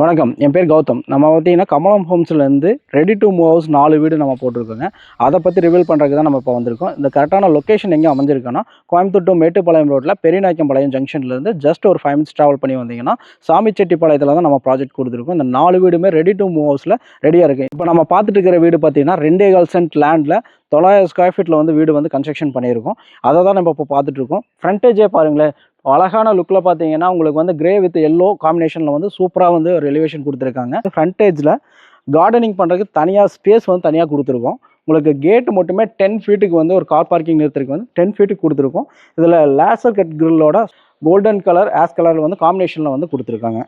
வணக்கம். என் பேர் கௌதம். நம்ம பார்த்தீங்கன்னா கமலம் ஹோம்ஸ்லேருந்து ரெடி டு மூவ் ஹவுஸ் 4 வீடு நம்ம போட்டிருக்கோங்க. அதை பற்றி ரிவீல் பண்ணுறதுக்கு தான் நம்ம இப்போ வந்திருக்கோம். இந்த கரெக்டான லொக்கேஷன் எங்கே அமைஞ்சிருக்குன்னா, கோயம்புத்தூர் டு மேட்டுப்பாளையம் ரோட்டில் பெரியநாயக்கம்பாளையம் ஜங்ஷன்லேருந்து ஜஸ்ட் ஒரு 5 மினிட்ஸ் ட்ராவல் பண்ணி வந்தீங்கன்னா சாமிச்செட்டிப்பாளையத்தில் தான் நம்ம ப்ராஜெக்ட் கொடுத்துருக்கோம். இந்த 4 வீடுமே ரெடி டு மூவ் ஹவுஸில் ரெடியாக இருக்குது. இப்போ நம்ம பார்த்துட்டு இருக்கிற வீடு பார்த்தீங்கன்னா 2.25 சென்ட் லேண்டில் 900 ஸ்கொயர் ஃபீட்டில் வந்து வீடு வந்து கன்ஸ்ட்ரக்ஷன் பண்ணியிருக்கோம். அதை தான் நம்ம இப்போ பார்த்துட்ருக்கோம். ஃப்ரண்டேஜே பாருங்களேன், அழகான லுக்கில் பார்த்தீங்கன்னா உங்களுக்கு வந்து கிரே வித் எல்லோ காம்பினேஷனில் வந்து சூப்பராக வந்து ஒரு எலிவேஷன் கொடுத்துருக்காங்க. ஃப்ரண்டேஜில் கார்டனிங் பண்ணுறதுக்கு தனியாக ஸ்பேஸ் வந்து தனியாக கொடுத்துருக்கோம். உங்களுக்கு கேட்டு மட்டுமே 10 ஃபீட்டுக்கு வந்து ஒரு கார் பார்க்கிங் நிறுத்துறதுக்கு வந்து 10 ஃபீட்டுக்கு கொடுத்துருக்கோம். இதில் லேசர் கட் கிரில்லோட கோல்டன் கலர் ஆஷ் கலரில் வந்து காம்பினேஷனில் வந்து கொடுத்துருக்காங்க.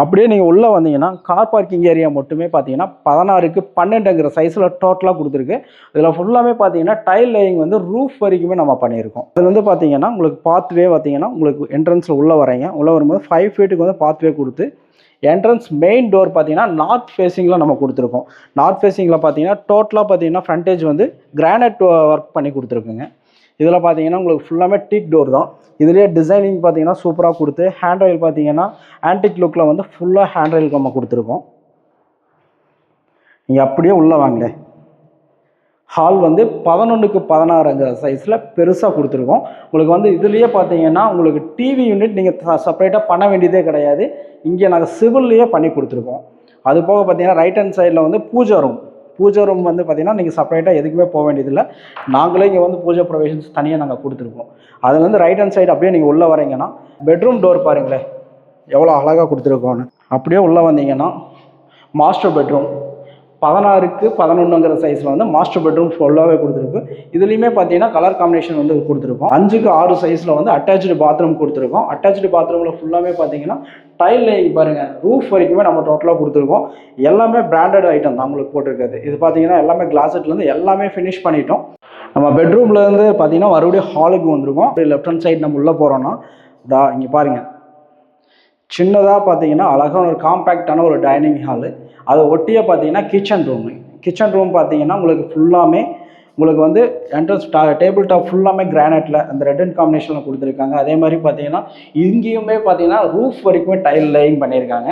அப்படியே நீங்கள் உள்ளே வந்தீங்கன்னா கார் பார்க்கிங் ஏரியா மட்டுமே பார்த்தீங்கன்னா 16க்கு 12ங்கிற சைஸில் டோட்டலாக கொடுத்துருக்கு. இதில் ஃபுல்லாமே பார்த்தீங்கன்னா டைல் லேயிங் வந்து ரூஃப் வரைக்குமே நம்ம பண்ணியிருக்கோம். இதில் வந்து பார்த்தீங்கன்னா உங்களுக்கு பாத்வே பார்த்தீங்கன்னா உங்களுக்கு என்ட்ரன்ஸில் உள்ளே வரீங்க. உள்ளே வரும்போது 5 ஃபீட்டுக்கு வந்து பாத்வே கொடுத்து என்ட்ரன்ஸ் மெயின் டோர் பார்த்தீங்கன்னா நார்த் ஃபேஸிங்கில் நம்ம கொடுத்துருக்கோம். நார்த் ஃபேஸிங்கில் பார்த்தீங்கன்னா டோட்டலாக பார்த்தீங்கன்னா ஃப்ரண்டேஜ் வந்து கிரானைட் ஒர்க் பண்ணி கொடுத்துருக்குங்க. இதில் பார்த்தீங்கன்னா உங்களுக்கு ஃபுல்லாமே டீக் டோர் தான். இதுலேயே டிசைனிங் பார்த்தீங்கன்னா சூப்பராக கொடுத்து ஹேண்ட் ரயில் பார்த்தீங்கன்னா ஆன்டிக் லுக்கில் வந்து ஃபுல்லாக ஹேண்ட் ரயில் நம்ம கொடுத்துருக்கோம். நீங்கள் அப்படியே உள்ளே வாங்க. ஹால் வந்து 11க்கு 16 சைஸில் பெருசாக கொடுத்துருக்கோம். உங்களுக்கு வந்து இதுலேயே பார்த்தீங்கன்னா உங்களுக்கு டிவி யூனிட் நீங்கள் செப்பரேட்டாக பண்ண வேண்டியதே கிடையாது. இங்கே நாங்கள் சிவில்லையே பண்ணி கொடுத்துருக்கோம். அது போக பார்த்தீங்கன்னா ரைட் ஹேண்ட் சைடில் வந்து பூஜை ரூம் வந்து பார்த்தீங்கன்னா நீங்கள் செப்பரேட்டாக எதுக்குமே போக வேண்டியதில்லை. நாங்களே இங்கே வந்து பூஜை ப்ரொவிஷன்ஸ் தனியாக நாங்கள் கொடுத்துருக்கோம். அதில் வந்து ரைட் ஹேண்ட் சைடு அப்படியே நீங்கள் உள்ளே வரீங்கன்னா பெட்ரூம் டோர் பாருங்களேன் எவ்வளோ அழகாக கொடுத்துருக்கோன்னு. அப்படியே உள்ளே வந்தீங்கன்னா மாஸ்டர் பெட்ரூம் 16க்கு 11ங்கிற சைஸில் வந்து மாஸ்டர் பெட்ரூம் ஃபுல்லாகவே கொடுத்துருக்கு. இதுலேயுமே பார்த்தீங்கன்னா கலர் காம்பினேஷன் வந்து கொடுத்துருக்கோம். 5க்கு 6 சைஸில் வந்து அட்டாச்சு பாத்ரூம் கொடுத்துருக்கோம். அட்டாச்சு பாத்ரூமில் ஃபுல்லாமே பார்த்தீங்கன்னா டைல் லேயிங் பாருங்கள் ரூஃப் வரைக்குமே நம்ம டோட்டலாக கொடுத்துருக்கோம். எல்லாமே பிராண்டட் ஐட்டம் தான் உங்களுக்கு போட்டிருக்காது. இது பார்த்தீங்கன்னா எல்லாமே கிளாஸட்லேருந்து எல்லாமே ஃபினிஷ் பண்ணிட்டோம். நம்ம பெட்ரூம்லேருந்து பார்த்தீங்கன்னா மறுபடியும் ஹாலுக்கு வந்திருக்கோம். அப்படியே லெஃப்ட் ஹேண்ட் சைடு நம்ம உள்ளே போகிறோன்னா இங்கே பாருங்கள் சின்னதாக பார்த்தீங்கன்னா அழகான ஒரு காம்பேக்டான ஒரு டைனிங் ஹாலு. அதை ஒட்டியே பார்த்தீங்கன்னா கிச்சன் ரூம் பார்த்தீங்கன்னா உங்களுக்கு ஃபுல்லாமே உங்களுக்கு வந்து என்ட்ரன்ஸ் டேபிள் டாப் ஃபுல்லாமே கிரானைட்டில் அந்த ரெட் அண்ட் காம்பினேஷனில் கொடுத்துருக்காங்க. அதே மாதிரி பார்த்தீங்கன்னா இங்கேயுமே பார்த்தீங்கன்னா ரூஃப் வரைக்குமே டைல் லேயிங் பண்ணியிருக்காங்க.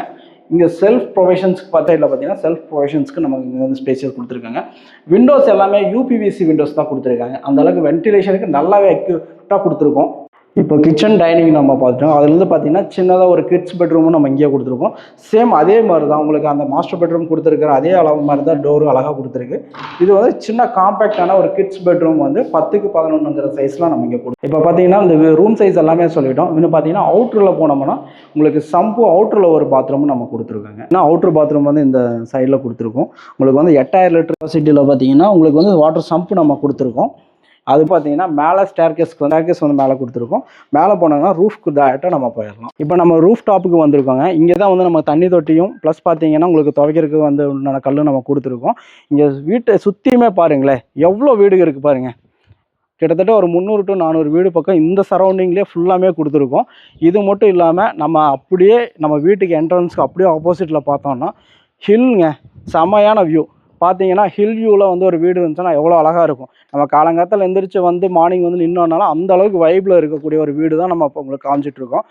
இங்கே செல்ஃப் ப்ரொவிஷன்ஸ்க்கு பார்த்தீங்கன்னா செல்ஃப் ப்ரொவிஷன்ஸ்க்கு நமக்கு இங்கே வந்து ஸ்பேஸஸ் கொடுத்துருக்காங்க. விண்டோஸ் எல்லாமே யூபிவிசி விண்டோஸ் தான் கொடுத்துருக்காங்க. அந்தளவுக்கு வென்டிலேஷனுக்கு நல்லாவே எக்யூப்டாக கொடுத்துருக்கோம். இப்போ கிச்சன் டைனிங் நம்ம பார்த்துட்டோம். அதுலேருந்து பார்த்தீங்கன்னா சின்னதாக ஒரு கிட்ஸ் பெட்ரூமும் நம்ம இங்கேயே கொடுத்துருக்கோம். சேம் அதே மாதிரி தான் உங்களுக்கு அந்த மாஸ்டர் பெட்ரூம் கொடுத்துருக்கிற அதே அளவு மாதிரி தான் டோரும் அழகாக கொடுத்துருக்கு. இது வந்து சின்ன காம்பேக்டான ஒரு கிட்ஸ் பெட்ரூம் வந்து 10க்கு 11ங்கிற சைஸ்லாம் நம்ம இங்கே கொடுக்கும். இப்போ பார்த்தீங்கன்னா இந்த ரூம் சைஸ் எல்லாமே சொல்லிட்டோம். இன்னும் பார்த்தீங்கன்னா அவுட்டரில் போனோம்னா உங்களுக்கு சம்பு அவுட்டரில் ஒரு பாத்ரூமும் நம்ம கொடுத்துருக்காங்க. ஏன்னா அவுட்ரு பாத்ரூம் வந்து இந்த சைடில் கொடுத்துருக்கோம். உங்களுக்கு வந்து 8000 லிட்டர் கெப்பாசிட்டியில் பார்த்தீங்கன்னா உங்களுக்கு வந்து வாட்டர் சம்பு நம்ம கொடுத்துருக்கோம். அது பார்த்தீங்கன்னா மேலே ஸ்டேர்கேஸ் வந்து மேலே கொடுத்துருக்கோம். மேலே போனாங்கன்னா ரூஃப்க்கு டேரெக்டாக நம்ம போயிடலாம். இப்போ நம்ம ரூஃப் டாப்புக்கு வந்திருக்கோங்க. இங்கே தான் வந்து நம்ம தண்ணி தொட்டியும் ப்ளஸ் பார்த்தீங்கன்னா உங்களுக்கு துவைக்கிறதுக்கு வந்து உண்டான கல் நம்ம கொடுத்துருக்கோம். இங்கே வீட்டை சுற்றியுமே பாருங்களேன் எவ்வளோ வீடுகள் இருக்குது பாருங்கள். கிட்டத்தட்ட ஒரு 300 to 400 வீடு பக்கம் இந்த சரௌண்டிங்லேயே ஃபுல்லாமே கொடுத்துருக்கோம். இது மட்டும் இல்லாமல் நம்ம வீட்டுக்கு என்ட்ரன்ஸ்க்கு அப்படியே ஆப்போசிட்டில் பார்த்தோம்னா ஹில்லுங்க, செமையான வியூ. பார்த்தீங்கன்னா ஹில் வியூவில் வந்து ஒரு வீடு இருந்துச்சுன்னா எவ்வளோ அழகாக இருக்கும். நம்ம காலங்காலத்தில் எந்திரிச்சு வந்து மார்னிங் வந்து நின்னோம்னாலும் அந்த அளவுக்கு வைப்பில் இருக்கக்கூடிய ஒரு வீடு தான் நம்ம இப்போ உங்களுக்கு காமிச்சிட்ருக்கோம்.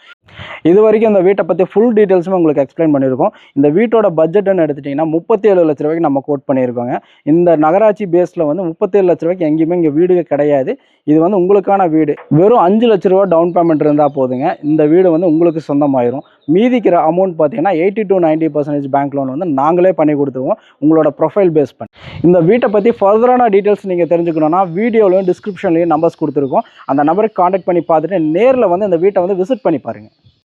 இது வரைக்கும் இந்த வீட்டை பற்றி ஃபுல் டீட்டெயில்ஸுமே உங்களுக்கு எக்ஸ்பிளைன் பண்ணியிருக்கோம். இந்த வீட்டோட பட்ஜெட்டுன்னு எடுத்துட்டிங்கன்னா 37 லட்ச ரூபாய்க்கு நம்ம கோட் பண்ணியிருக்கோங்க. இந்த நகராட்சி பேஸில் வந்து 37 லட்ச ரூபாய்க்கு எங்கேயுமே இங்கே வீடு கிடையாது. இது வந்து உங்களுக்கான வீடு. வெறும் 5 லட்ச ரூபா டவுன் பேமெண்ட் இருந்தால் போதுங்க. இந்த வீடு வந்து உங்களுக்கு சொந்தமாயிரும். மீதிக்கிற அமௌண்ட் பார்த்தீங்கன்னா 80 to 90% பேங்க் லோன் வந்து நாங்களே பண்ணி கொடுத்துருவோம் உங்களோட ப்ரொஃபைல் பேஸ் பண்ணி. இந்த வீட்டை பற்றி ஃபர்தரான டீட்டெயில்ஸ் நீங்கள் தெரிஞ்சுக்கணுன்னா வீடியோலையும் டிஸ்கிரிப்ஷன்லையும் நம்பர்ஸ் கொடுத்துருக்கோம். அந்த நம்பருக்கு காண்டாக்ட் பண்ணி பார்த்துட்டு நேரில் வந்து இந்த வீட்டை வந்து விசிட் பண்ணி பாருங்கள்.